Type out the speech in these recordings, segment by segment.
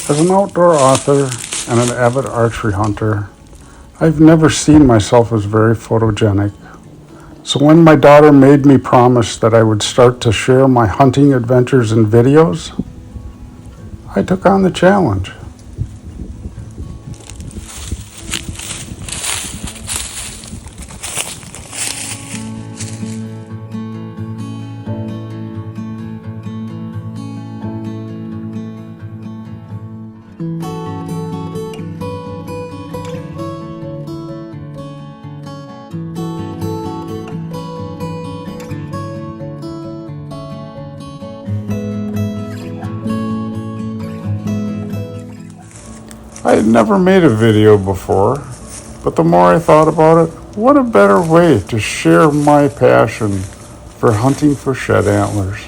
As an outdoor author and an avid archery hunter, I've never seen myself as very photogenic. So when my daughter made me promise that I would start to share my hunting adventures in videos, I took on the challenge. I had never made a video before, but the more I thought about it, what a better way to share my passion for hunting for shed antlers.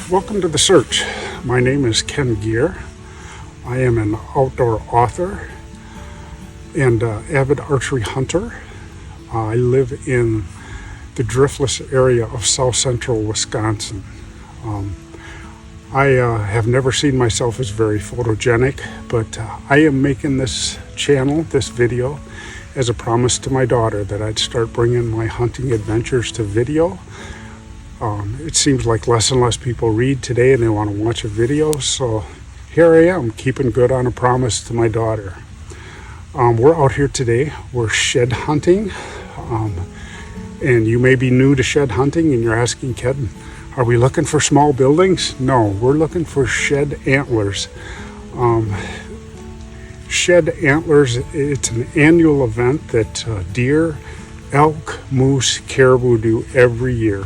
Welcome to The Search. My name is Ken Gear. I am an outdoor author and avid archery hunter. I live in the driftless area of south central Wisconsin. I have never seen myself as very photogenic, but I am making this channel, this video, as a promise to my daughter that I'd start bringing my hunting adventures to video. It seems like less and less people read today and they want to watch a video, so here I am, keeping good on a promise to my daughter. We're out here today. We're shed hunting. And you may be new to shed hunting and you're asking, Ken, are we looking for small buildings? No, we're looking for shed antlers. Shed antlers, it's an annual event that deer, elk, moose, caribou do every year.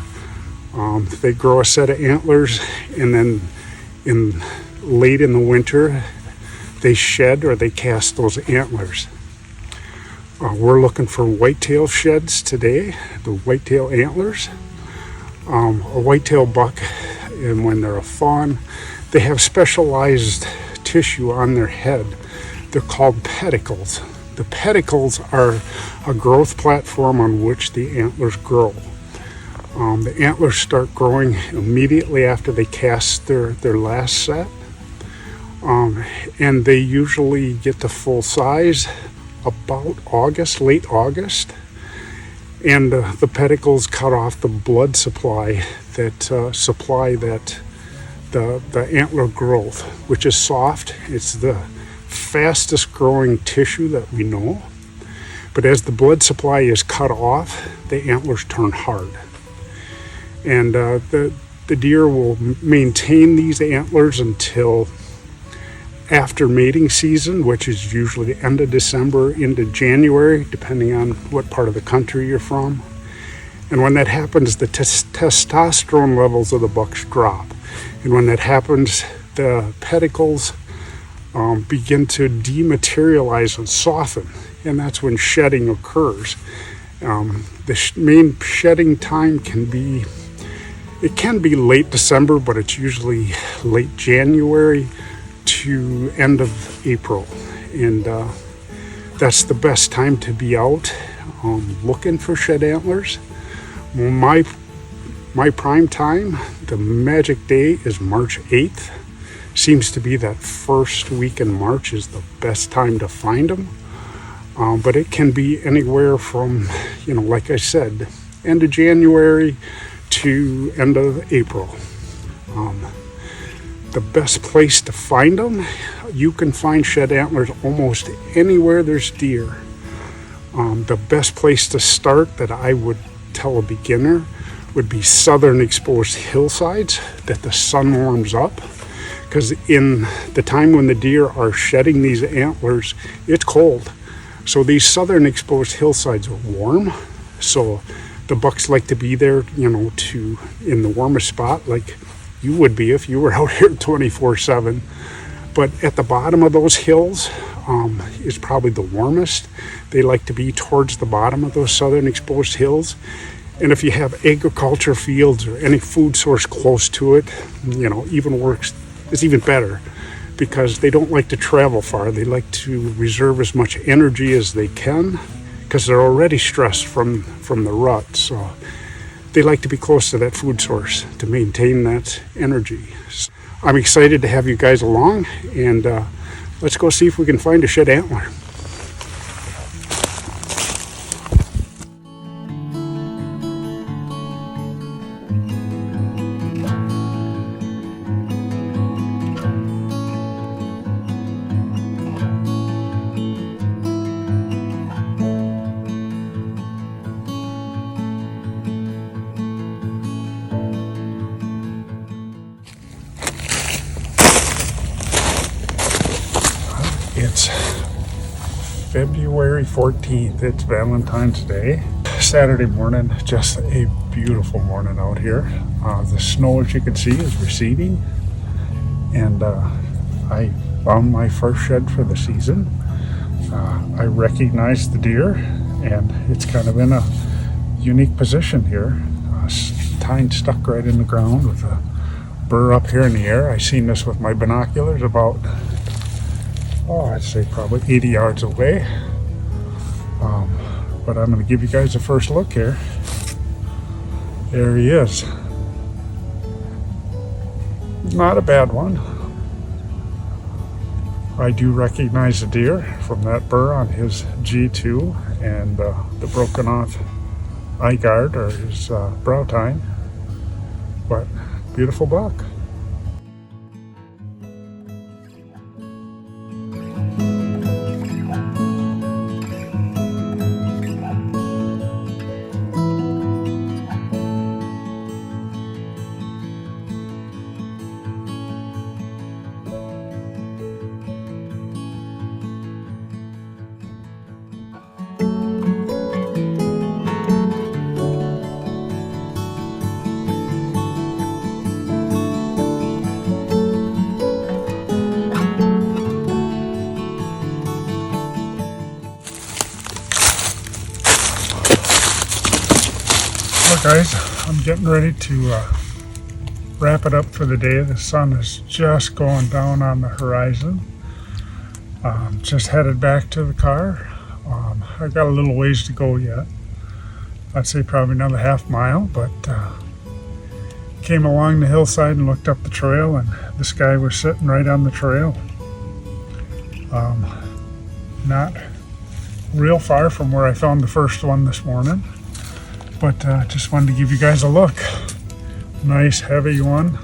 They grow a set of antlers and then late in the winter, they shed or they cast those antlers. We're looking for whitetail sheds today, the whitetail antlers. A whitetail buck, and when they're a fawn, they have specialized tissue on their head. They're called pedicles. The pedicles are a growth platform on which the antlers grow. The antlers start growing immediately after they cast their last set. And they usually get to full size about August, late August. And the pedicles cut off the blood supply that supply the antler growth, which is soft. It's the fastest growing tissue that we know. But as the blood supply is cut off, the antlers turn hard. And the deer will maintain these antlers until after mating season, which is usually the end of December into January, depending on what part of the country you're from. And when that happens, the testosterone levels of the bucks drop. And when that happens, the pedicles begin to dematerialize and soften. And that's when shedding occurs. The main shedding time can be late December, but it's usually late January to end of April, and that's the best time to be out looking for shed antlers. My prime time, the magic day, is March 8th. Seems to be that first week in March is the best time to find them, but it can be anywhere from, like I said, end of January to end of April. The best place to find them, you can find shed antlers almost anywhere there's deer. The best place to start that I would tell a beginner would be southern exposed hillsides that the sun warms up. Because in the time when the deer are shedding these antlers, it's cold. So these southern exposed hillsides are warm. So the bucks like to be there, in the warmest spot, like you would be if you were out here 24/7. But at the bottom of those hills is probably the warmest. They like to be towards the bottom of those southern exposed hills. And if you have agriculture fields or any food source close to it, even works, it's even better because they don't like to travel far. They like to reserve as much energy as they can because they're already stressed from the rut. So they like to be close to that food source to maintain that energy. I'm excited to have you guys along, and let's go see if we can find a shed antler. It's February 14th. It's Valentine's Day. Saturday morning, just a beautiful morning out here. The snow, as you can see, is receding. And I found my first shed for the season. I recognized the deer, and it's kind of in a unique position here. Tine stuck right in the ground with a burr up here in the air. I seen this with my binoculars about, I'd say probably 80 yards away. But I'm going to give you guys a first look here. There he is. Not a bad one. I do recognize the deer from that burr on his G2 and the broken off eye guard or his brow tine. But beautiful buck. Guys, I'm getting ready to wrap it up for the day. The sun is just going down on the horizon. Just headed back to the car. I got a little ways to go yet. I'd say probably another half mile, but came along the hillside and looked up the trail, and this guy was sitting right on the trail. Not real far from where I found the first one this morning. But just wanted to give you guys a look. Nice heavy one.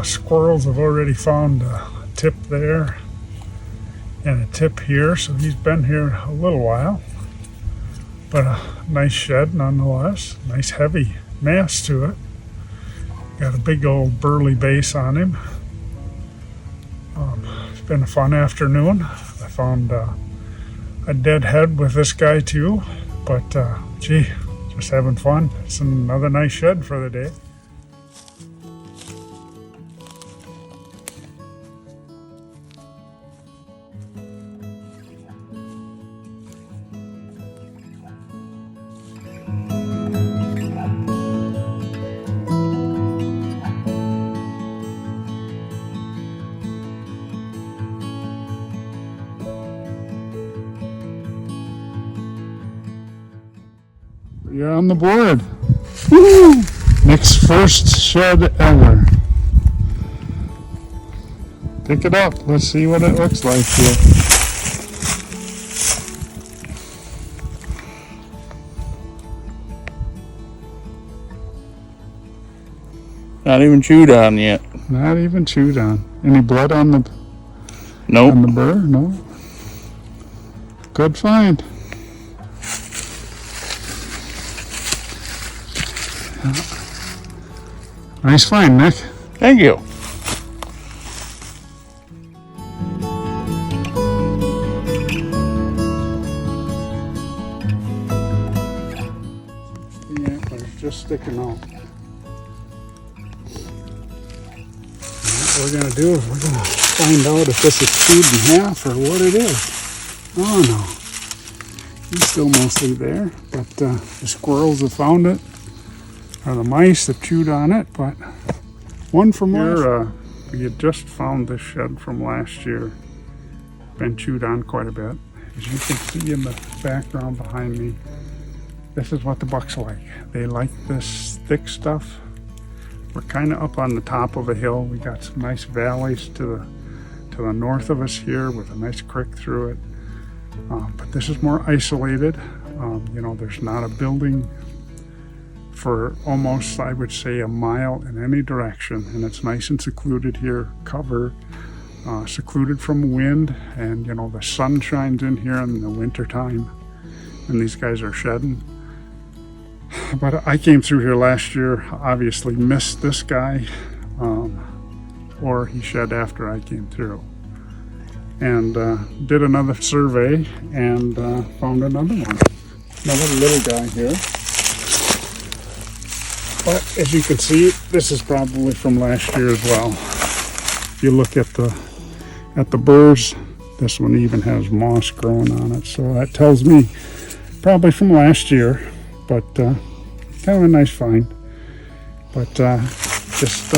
Squirrels have already found a tip there and a tip here, so he's been here a little while. But a nice shed nonetheless. Nice heavy mass to it. Got a big old burly base on him. It's been a fun afternoon. I found a dead head with this guy too, but gee, just having fun. It's another nice shed for the day. You're on the board. Woo! Nick's first shed ever. Pick it up. Let's see what it looks like here. Not even chewed on yet. Not even chewed on. Any blood on the Nope. on the burr? No. Good find. Nice find, Nick. Thank you. The antler's just sticking out. What we're going to do is we're going to find out if this is chewed in half or what it is. Oh no. He's still mostly there, but the squirrels have found it. Or the mice have chewed on it, but one from here, We had just found this shed from last year. Been chewed on quite a bit. As you can see in the background behind me, this is what the bucks like. They like this thick stuff. We're kind of up on the top of a hill. We got some nice valleys to the north of us here with a nice creek through it. But this is more isolated. You know, there's not a building for almost, I would say, a mile in any direction. And it's nice and secluded here, cover, secluded from wind. And, you know, the sun shines in here in the winter time and these guys are shedding. But I came through here last year, obviously missed this guy, or he shed after I came through. And did another survey and found another one. Another little guy here. But as you can see, this is probably from last year as well. If you look at the burrs, this one even has moss growing on it. So that tells me probably from last year, but kind of a nice find. But just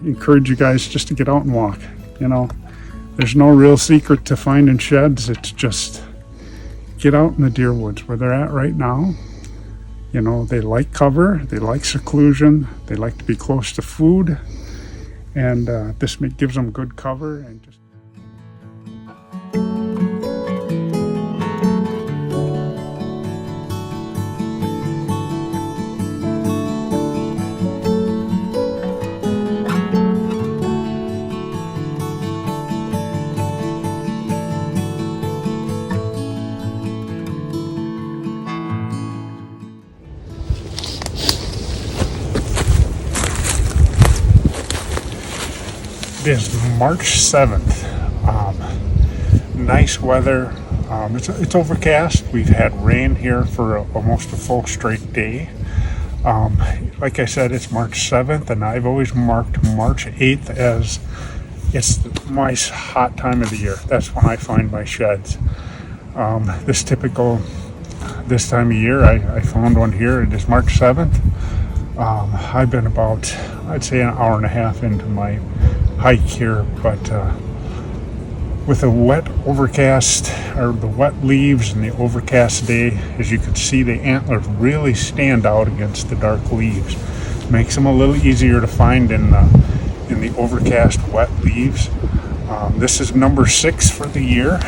encourage you guys just to get out and walk. You know, there's no real secret to finding sheds. It's just get out in the deer woods where they're at right now. You know, they like cover, they like seclusion, they like to be close to food, and this gives them good cover and just. It is March 7th. Nice weather. It's overcast. We've had rain here for almost a full straight day. Like I said, it's March 7th, and I've always marked March 8th as it's my hot time of the year. That's when I find my sheds. This time of year, I found one here. It is March 7th. I've been about, I'd say, an hour and a half into my hike here, but with the wet overcast, or the wet leaves and the overcast day, as you can see, the antlers really stand out against the dark leaves. Makes them a little easier to find in the overcast wet leaves. This is number 6 for the year.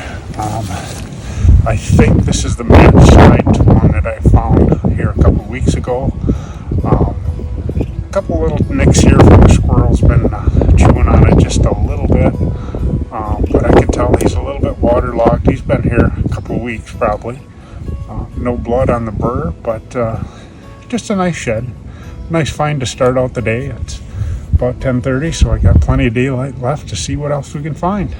I think this is the match-sized one that I found here a couple weeks ago. A couple little nicks here from the squirrels, been chewing on it just a little bit, but I can tell he's a little bit waterlogged. He's been here a couple of weeks probably. No blood on the burr, but just a nice shed. Nice find to start out the day. It's about 10:30, so I got plenty of daylight left to see what else we can find.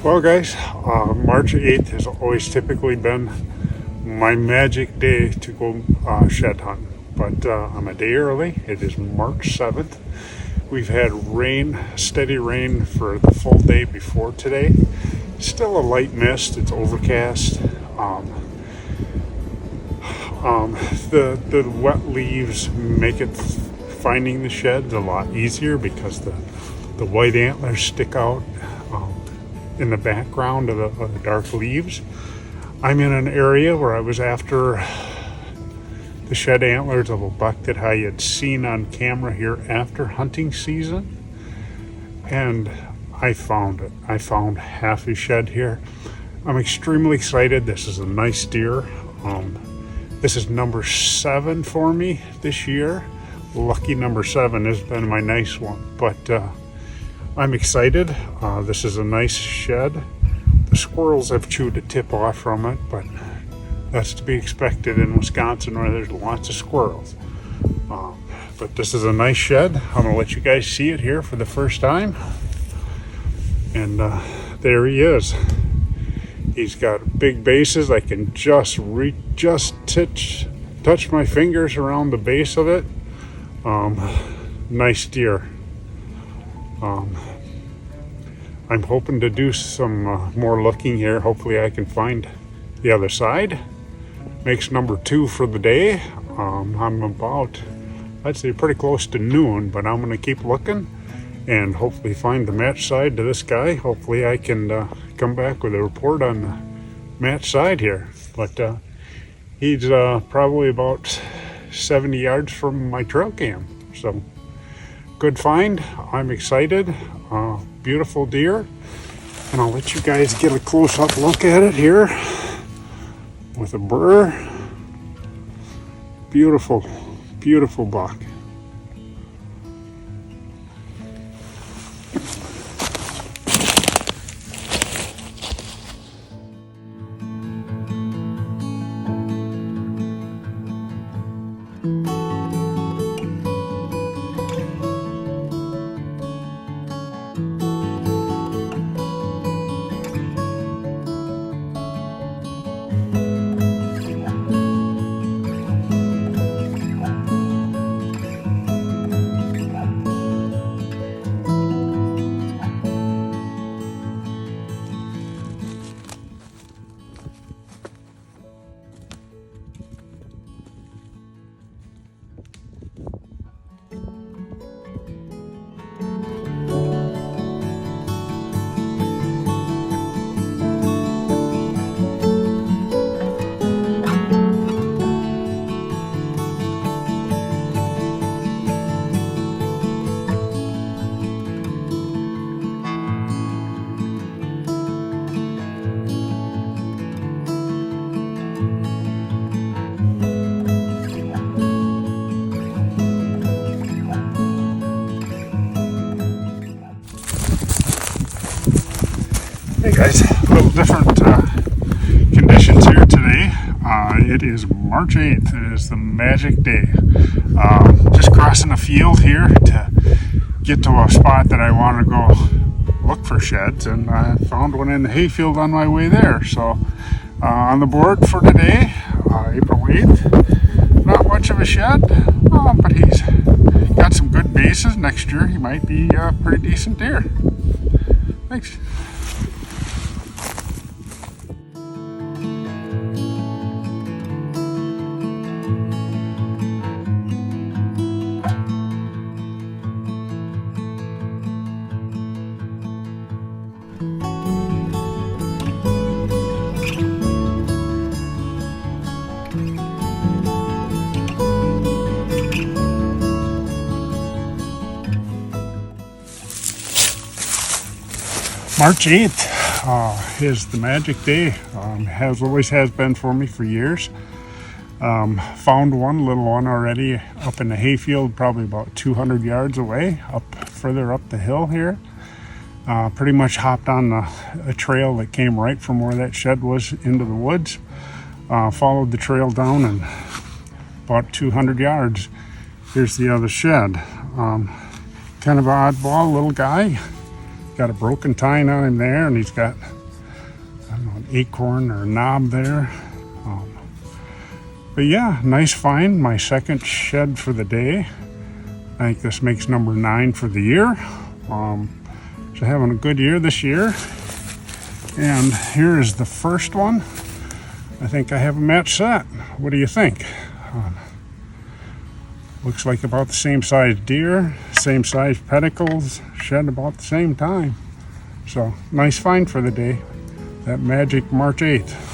Well guys, March 8th has always typically been my magic day to go shed hunting, but I'm a day early. It is March 7th. We've had rain, steady rain for the full day before today. Still a light mist, it's overcast. The wet leaves make it finding the sheds a lot easier because the white antlers stick out in the background of the dark leaves. I'm in an area where I was after the shed antlers of a buck that I had seen on camera here after hunting season, and I found it. I found half his shed here. I'm extremely excited. This is a nice deer. This is number 7 for me this year. Lucky number 7 has been my nice one, but I'm excited. This is a nice shed. The squirrels have chewed a tip off from it, but That's to be expected in Wisconsin where there's lots of squirrels. But this is a nice shed. I'm going to let you guys see it here for the first time. And there he is. He's got big bases. I can just touch my fingers around the base of it. Nice deer. I'm hoping to do some more looking here. Hopefully I can find the other side. Makes number 2 for the day. I'm about, I'd say pretty close to noon, but I'm gonna keep looking and hopefully find the match side to this guy. Hopefully I can come back with a report on the match side here. But he's probably about 70 yards from my trail cam. So good find. I'm excited. Beautiful deer. And I'll let you guys get a close-up look at it here with a burr. Beautiful, beautiful buck. Hey guys, a little different conditions here today. It is March 8th. It is the magic day. Just crossing a field here to get to a spot that I want to go look for sheds, and I found one in the hayfield on my way there. So on the board for today, April 8th, not much of a shed, but he's got some good bases. Next year he might be a pretty decent deer. Thanks. March 8th is the magic day. Always has been for me for years. Found one little one already up in the hayfield, probably about 200 yards away, further up the hill here. Pretty much hopped on a trail that came right from where that shed was into the woods. Followed the trail down and about 200 yards. Here's the other shed. Kind of an oddball little guy. Got a broken tine on him there, and he's got, I don't know, an acorn or a knob there. But yeah, nice find. My second shed for the day. I think this makes number 9 for the year. So having a good year this year. And here is the first one. I think I have a match set. What do you think? Looks like about the same size deer, same size pedicles, shed about the same time. So nice find for the day. That magic March 8th.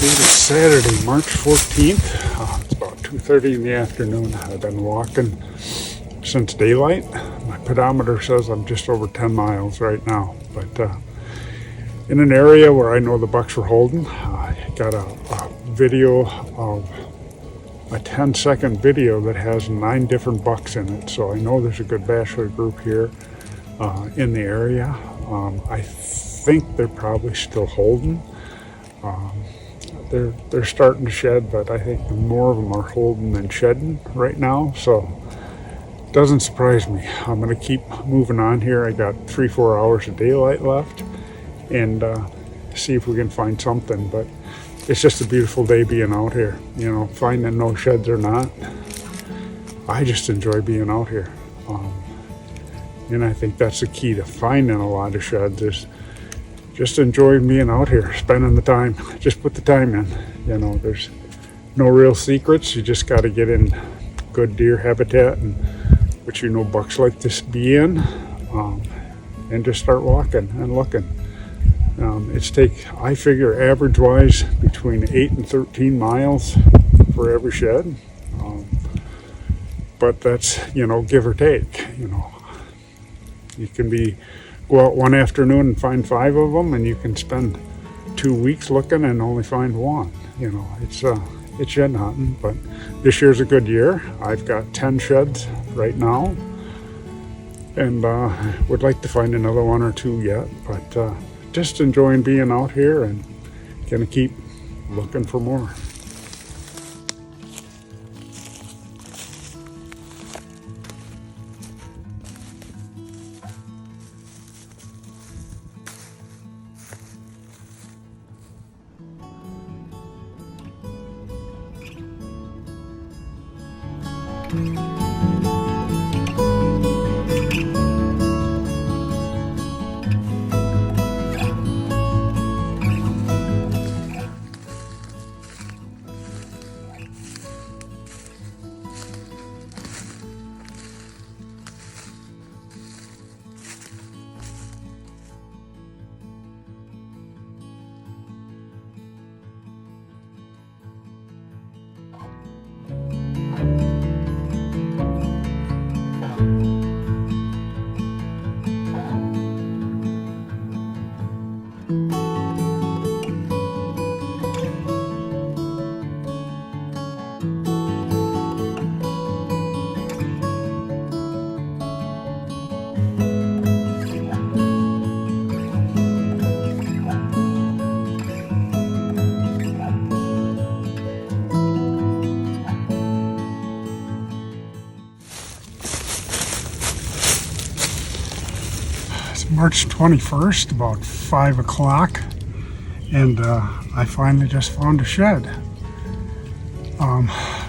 date is Saturday, March 14th. It's about 2:30 in the afternoon. I've been walking since daylight. My pedometer says I'm just over 10 miles right now. But in an area where I know the bucks were holding, I got a video of a 10-second video that has 9 different bucks in it. So I know there's a good bachelor group here in the area. I think they're probably still holding. They're starting to shed, but I think more of them are holding than shedding right now. So it doesn't surprise me. I'm going to keep moving on here. I got 3-4 hours of daylight left, and see if we can find something. But it's just a beautiful day being out here. You know, finding no sheds or not, I just enjoy being out here. And I think that's the key to finding a lot of sheds, is just enjoying being out here, spending the time. Just put the time in. You know, there's no real secrets. You just got to get in good deer habitat, and which you know bucks like to be in, and just start walking and looking. I figure average wise between 8 and 13 miles for every shed. But that's, you know, give or take. You know, you can go out one afternoon and find 5 of them, and you can spend 2 weeks looking and only find 1. You know, it's shed hunting, but this year's a good year. I've got 10 sheds right now, and would like to find another 1 or 2 yet, but just enjoying being out here and gonna keep looking for more. March 21st, about 5 o'clock, and I finally just found a shed.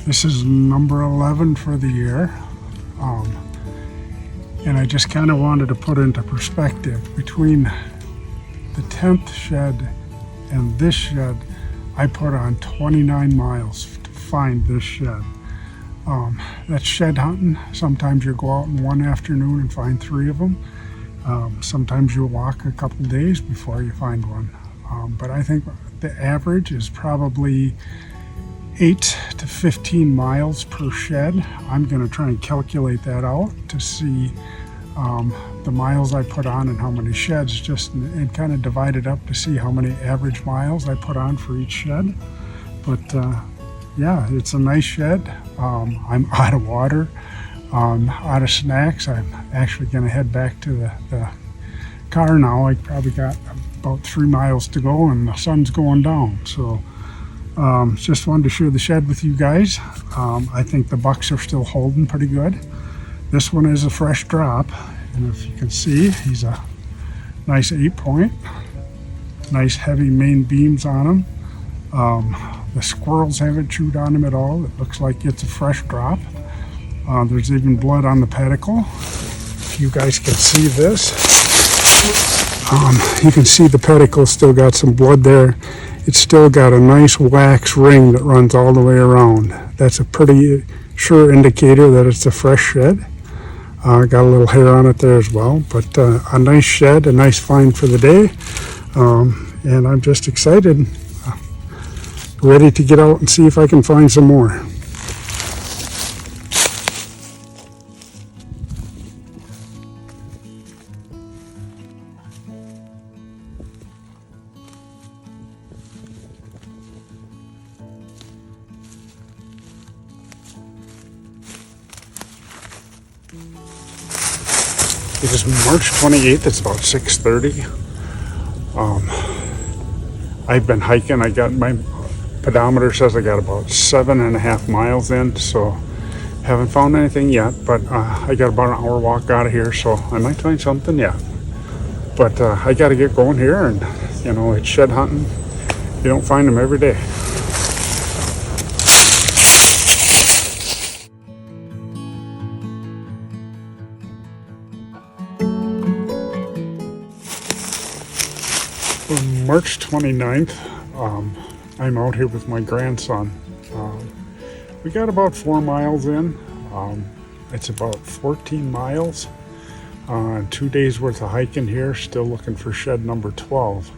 This is number 11 for the year, and I just kind of wanted to put into perspective between the 10th shed and this shed. I put on 29 miles to find this shed. That's shed hunting. Sometimes you go out in one afternoon and find 3 of them. Sometimes you'll walk a couple days before you find one. But I think the average is probably 8 to 15 miles per shed. I'm going to try and calculate that out to see the miles I put on and how many sheds, just and kind of divide it up to see how many average miles I put on for each shed. But yeah, it's a nice shed. I'm out of water. Out of snacks. I'm actually going to head back to the car now. I probably got about 3 miles to go, and the sun's going down. So just wanted to share the shed with you guys. I think the bucks are still holding pretty good. This one is a fresh drop, and if you can see, he's a nice 8-point. Nice heavy main beams on him. The squirrels haven't chewed on him at all. It looks like it's a fresh drop. There's even blood on the pedicle. If you guys can see this, you can see the pedicle still got some blood there. It's still got a nice wax ring that runs all the way around. That's a pretty sure indicator that it's a fresh shed. Got a little hair on it there as well, but a nice shed, a nice find for the day. And I'm just excited. ready to get out and see if I can find some more. It is March 28th, it's about 6:30. I've been hiking. I got my pedometer says I got about 7.5 miles in, so haven't found anything yet, but I got about an hour walk out of here, so I might find something yet. But I got to get going here, and you know, it's shed hunting. You don't find them every day. On March 29th, I'm out here with my grandson. We got about 4 miles in. It's about 14 miles. 2 days worth of hiking here, still looking for shed number 12.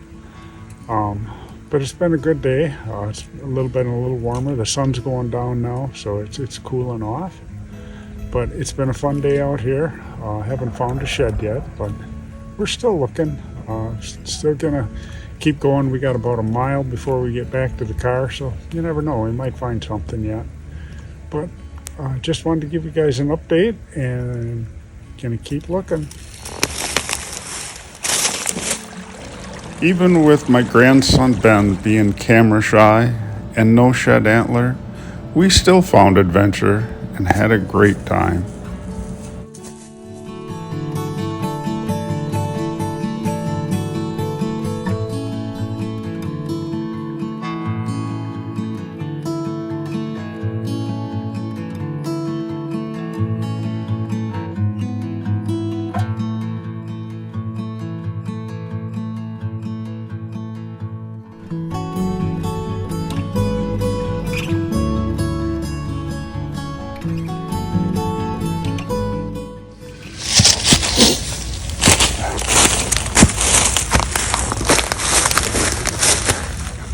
But it's been a good day. It's a little warmer. The sun's going down now, so it's cooling off. But it's been a fun day out here. Haven't found a shed yet, but we're still looking. Still gonna keep going. We got about a mile before we get back to the car, so you never know, we might find something yet. But just wanted to give you guys an update, and gonna keep looking. Even with my grandson Ben being camera shy and no shed antler, we still found adventure and had a great time.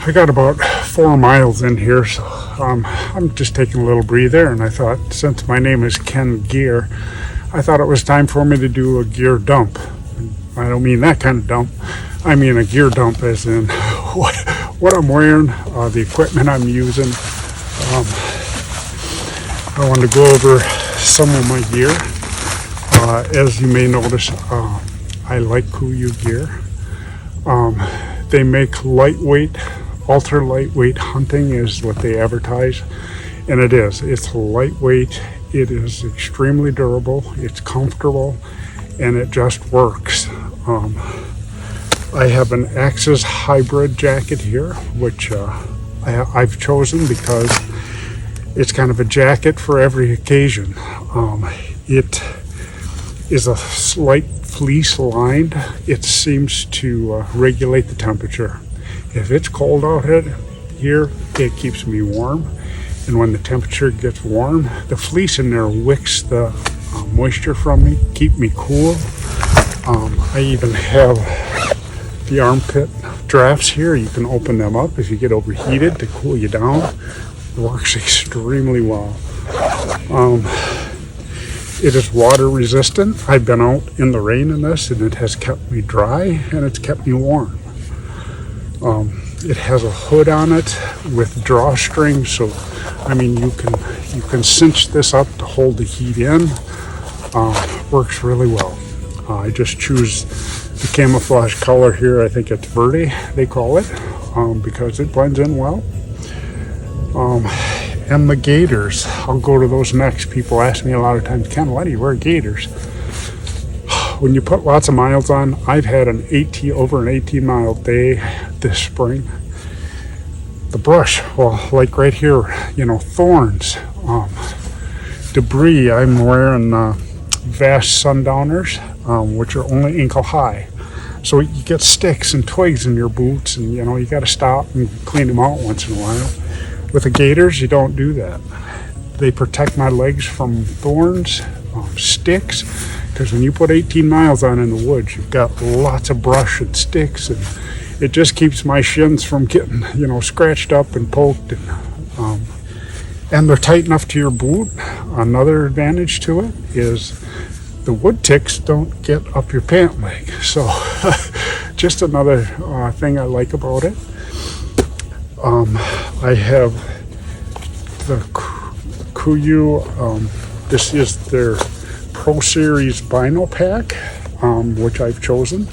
I got about 4 miles in here, so I'm just taking a little breather, and I thought, since my name is Ken Gear, I thought it was time for me to do a gear dump. I don't mean that kind of dump. I mean a gear dump as in what I'm wearing, the equipment I'm using. I want to go over some of my gear. As you may notice, I like KUIU gear. They make lightweight, ultra lightweight hunting is what they advertise, and it is. It's lightweight, it is extremely durable, it's comfortable, and it just works. I have an Axis hybrid jacket here, which I've chosen because it's kind of a jacket for every occasion. It is a slight fleece lined. It seems to regulate the temperature. If it's cold out here, it keeps me warm. And when the temperature gets warm, the fleece in there wicks the moisture from me, keep me cool. I even have the armpit drafts here. You can open them up if you get overheated to cool you down. It works extremely well. It is water resistant. I've been out in the rain in this, and it has kept me dry, and it's kept me warm. It has a hood on it with drawstrings, so I mean you can cinch this up to hold the heat in. Works really well. I just choose the camouflage color here. I think it's Verde, they call it, because it blends in well. And the gaiters, I'll go to those next. People ask me a lot of times, Ken, why do you wear gaiters? When you put lots of miles on, I've had over an 18 mile day this spring. The brush, well, like right here, thorns, debris. I'm wearing Vast Sundowners, which are only ankle high. So you get sticks and twigs in your boots, and you got to stop and clean them out once in a while. With the gaiters, you don't do that. They protect my legs from thorns, sticks, because when you put 18 miles on in the woods, you've got lots of brush and sticks, it just keeps my shins from getting, scratched up and poked. And they're tight enough to your boot. Another advantage to it is the wood ticks don't get up your pant leg. So just another thing I like about it. I have the KUIU, this is their Pro Series Bino Pack, which I've chosen.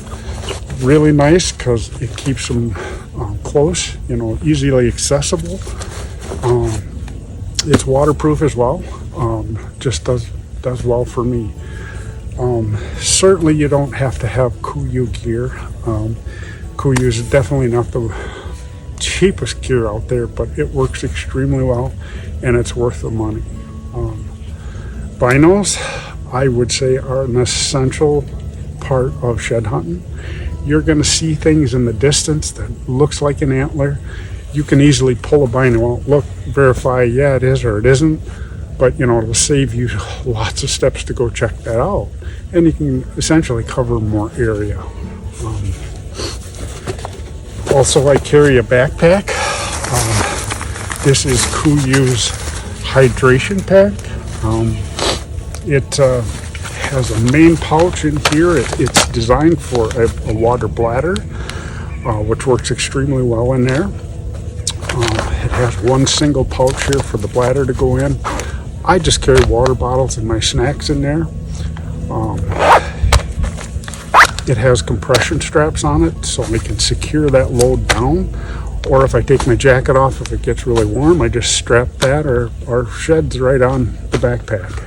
Really nice because it keeps them close, easily accessible. It's waterproof as well. Just does well for me. Certainly you don't have to have KUIU gear. KUIU is definitely not the cheapest gear out there, but it works extremely well and it's worth the money. Binos, I would say, are an essential part of shed hunting. You're going to see things in the distance that looks like an antler. You can easily pull a bino out, look, verify, yeah, it is or it isn't, but it'll save you lots of steps to go check that out, and you can essentially cover more area. Also, I carry a backpack. This is KUIU's hydration pack. It has a main pouch in here. It's designed for a water bladder, which works extremely well in there. It has one single pouch here for the bladder to go in. I just carry water bottles and my snacks in there. It has compression straps on it so I can secure that load down. Or if I take my jacket off, if it gets really warm, I just strap that or sheds right on the backpack.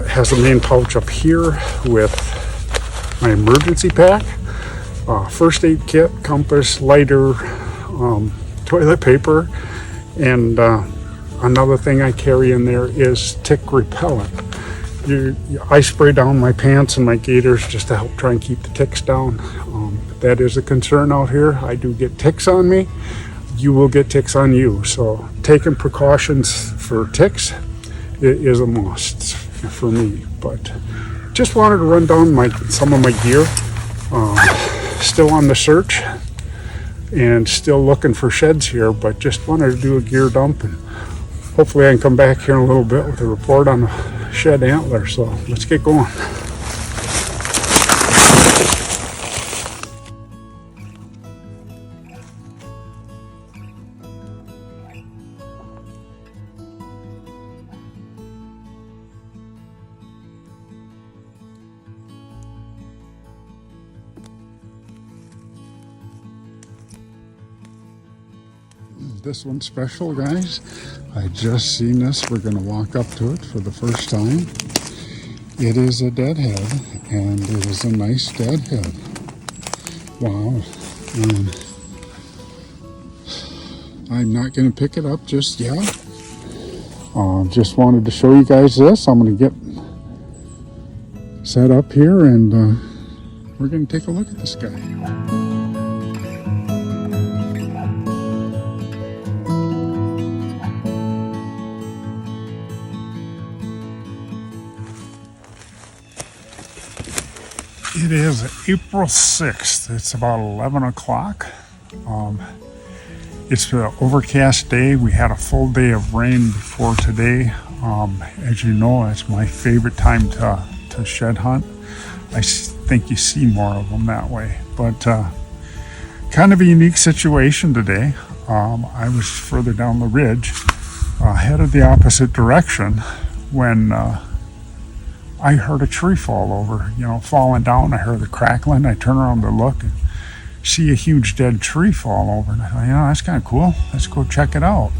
It has a main pouch up here with my emergency pack, first aid kit, compass, lighter, toilet paper, and another thing I carry in there is tick repellent. I spray down my pants and my gaiters just to help try and keep the ticks down. That is a concern out here. I do get ticks on me. You will get ticks on you. So taking precautions for ticks is a must for me. But just wanted to run down some of my gear. Still on the search and still looking for sheds here, but just wanted to do a gear dump, and hopefully I can come back here in a little bit with a report on the shed antler. So let's get going. This one's special, guys. I just seen this. We're going to walk up to it for the first time. It is a deadhead, and it is a nice deadhead. Wow. I'm not going to pick it up just yet. Just wanted to show you guys this. I'm going to get set up here, and we're going to take a look at this guy. It is April 6th. It's about 11 o'clock. It's an overcast day. We had a full day of rain before today. As you know, it's my favorite time to shed hunt. I think you see more of them that way. But kind of a unique situation today. I was further down the ridge, headed the opposite direction when I heard a tree fall over, falling down. I heard the crackling. I turn around to look and see a huge dead tree fall over. And I thought, that's kind of cool. Let's go check it out.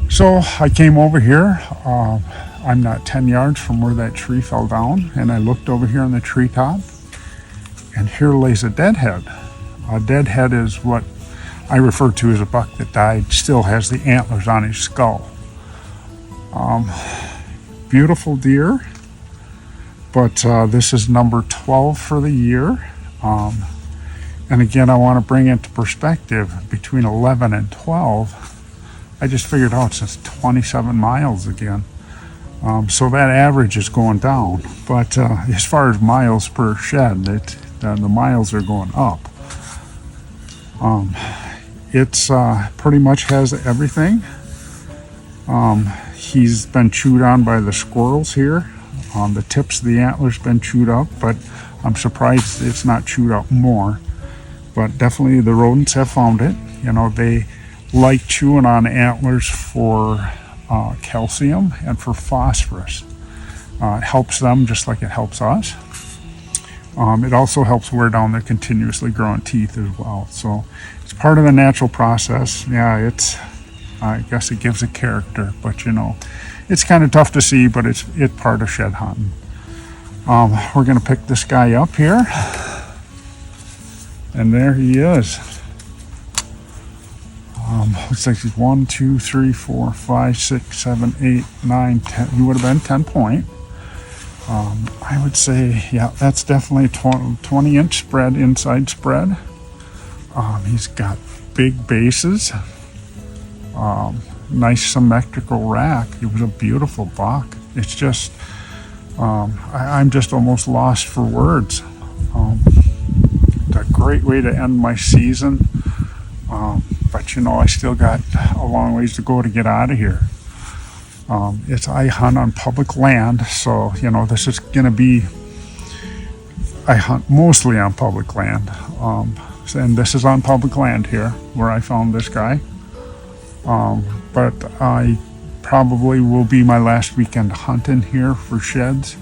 So I came over here. I'm not 10 yards from where that tree fell down. And I looked over here on the treetop. And here lays a deadhead. A deadhead is what I refer to as a buck that died. Still has the antlers on his skull. Beautiful deer, but this is number 12 for the year. And again, I want to bring into perspective between 11 and 12. I just figured out it's 27 miles again. So that average is going down. But as far as miles per shed, The miles are going up. It's pretty much has everything. He's been chewed on by the squirrels here. The tips of the antlers been chewed up, but I'm surprised it's not chewed up more. But definitely the rodents have found it. You know, they like chewing on antlers for calcium and for phosphorus. It helps them just like it helps us. It also helps wear down their continuously growing teeth as well. So it's part of the natural process. Yeah, I guess it gives it character, but you know, it's kind of tough to see, but it's part of shed hunting. We're gonna pick this guy up here, and there he is. Looks like he's 1, 2, 3, 4, 5, 6, 7, 8, 9, 10. He would have been 10 point. I would say, yeah, that's definitely 20-inch spread, inside spread. He's got big bases, nice symmetrical rack. It was a beautiful buck. It's just, I'm just almost lost for words. It's a great way to end my season. But you know, I still got a long ways to go to get out of here. I hunt on public land, so you know, this is gonna be, I hunt mostly on public land. And this is on public land here where I found this guy. But I probably will be my last weekend hunting here for sheds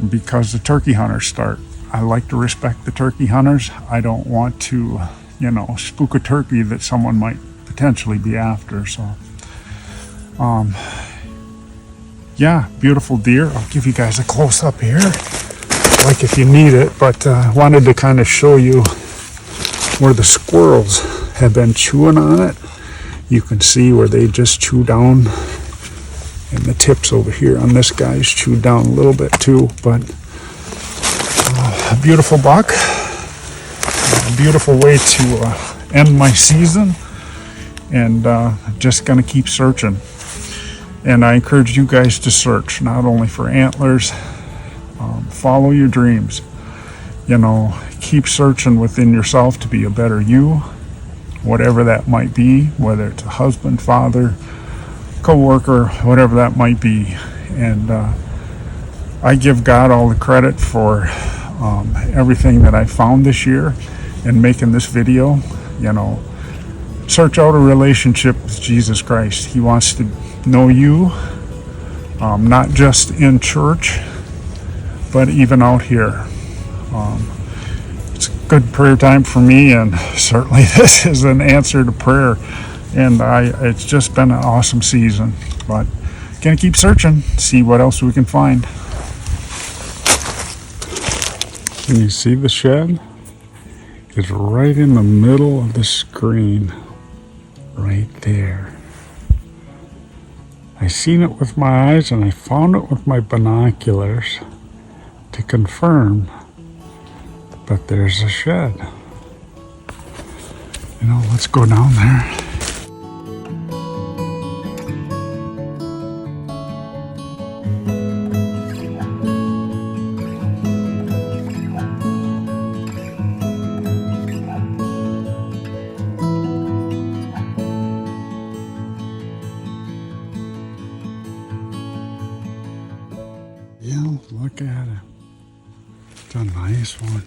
because the turkey hunters start. I like to respect the turkey hunters. I don't want to, you know, spook a turkey that someone might potentially be after. So, yeah, beautiful deer. I'll give you guys a close up here, like if you need it, but wanted to kind of show you where the squirrels have been chewing on it. You can see where they just chew down, and the tips over here on this guy's chewed down a little bit too, but a beautiful buck. A beautiful way to end my season, and just gonna keep searching. And I encourage you guys to search, not only for antlers, follow your dreams. You know, keep searching within yourself to be a better you, whatever that might be, whether it's a husband, father, co-worker, whatever that might be. And I give God all the credit for everything that I found this year and making this video. You know, search out a relationship with Jesus Christ. He wants to know you, not just in church, but even out here. It's a good prayer time for me, and certainly this is an answer to prayer. And it's just been an awesome season, but gonna keep searching, see what else we can find. Can you see the shed? It's right in the middle of the screen, right there. I seen it with my eyes, and I found it with my binoculars to confirm, but there's a shed. You know, let's go down there. Yeah, look at it. It's a nice one.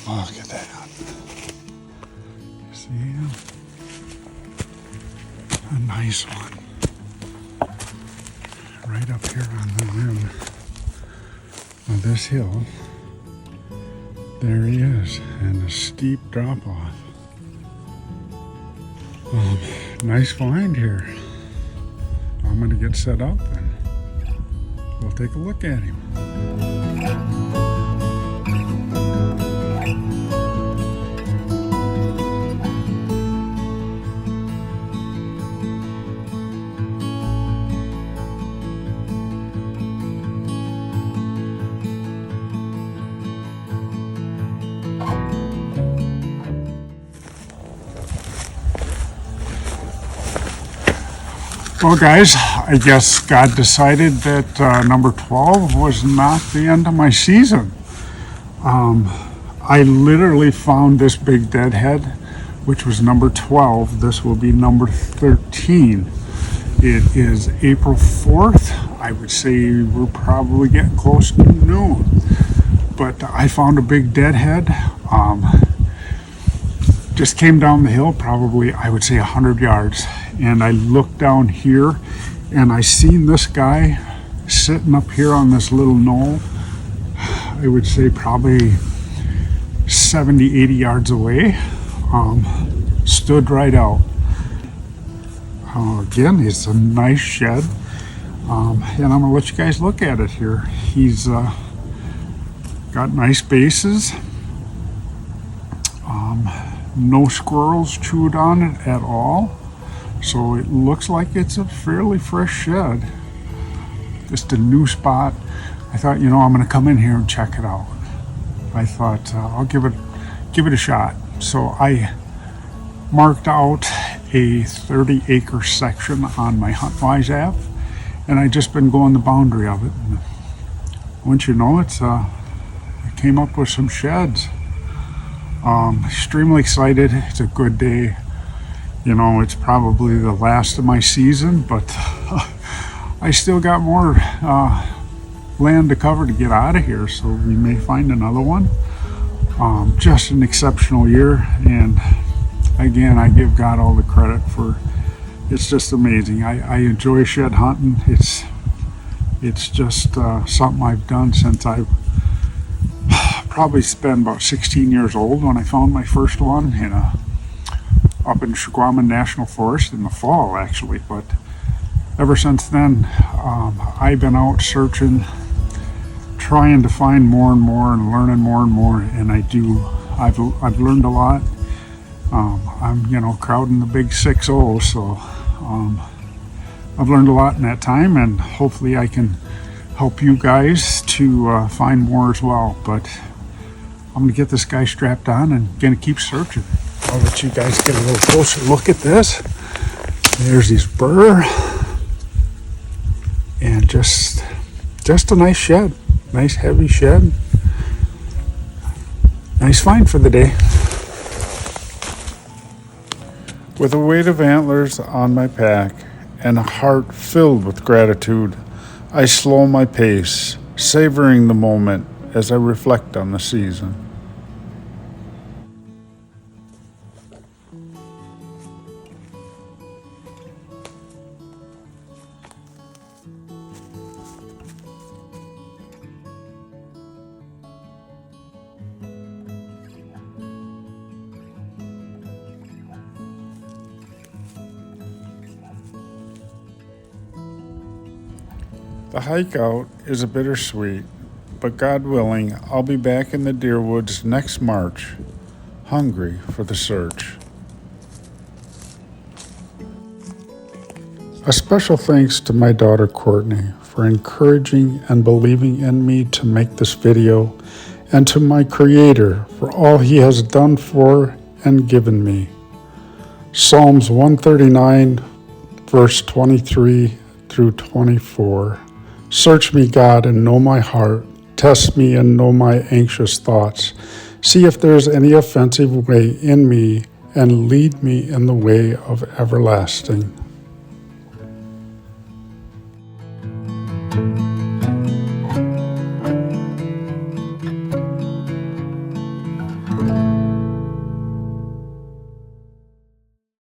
Look at that. See him? A nice one. Right up here on the rim of this hill. There he is, and a steep drop off. Nice find here. I'm gonna get set up and we'll take a look at him. Well, guys, I guess God decided that number 12 was not the end of my season. I literally found this big deadhead, which was number 12. This will be number 13. It is April 4th. I would say we're probably getting close to noon. But I found a big deadhead. Just came down the hill, probably, I would say 100 yards. And I looked down here and I seen this guy sitting up here on this little knoll. I would say probably 70, 80 yards away. Stood right out. Again, it's a nice shed. And I'm gonna let you guys look at it here. He's got nice bases. No squirrels chewed on it at all. So it looks like it's a fairly fresh shed. Just a new spot. I thought, I'm gonna come in here and check it out. I thought I'll give it a shot. So I marked out a 30-acre section on my HuntWise app, and I just been going the boundary of it. And once you know it, I came up with some sheds. Extremely excited. It's a good day. It's probably the last of my season, but I still got more land to cover to get out of here, so we may find another one. Just an exceptional year, and again, I give God all the credit for it's just amazing. I enjoy shed hunting. It's just something I've done since I've probably been about 16 years old when I found my first one up in Shagwaman National Forest in the fall, actually. But ever since then, I've been out searching, trying to find more and more and learning more and more, and I've learned a lot. I'm crowding the big 6-0, so I've learned a lot in that time, and hopefully I can help you guys to find more as well. But I'm gonna get this guy strapped on and gonna keep searching. I'll let you guys get a little closer look at this. There's these burr, and just a nice shed, nice heavy shed, nice find for the day. With a weight of antlers on my pack and a heart filled with gratitude, I slow my pace, savoring the moment as I reflect on the season. The hike out is a bittersweet, but God willing, I'll be back in the deer woods next March, hungry for the search. A special thanks to my daughter Courtney for encouraging and believing in me to make this video, and to my Creator for all He has done for and given me. Psalms 139, verse 23 through 24. Search me, God, and know my heart. Test me and know my anxious thoughts. See if there is any offensive way in me, and lead me in the way of everlasting.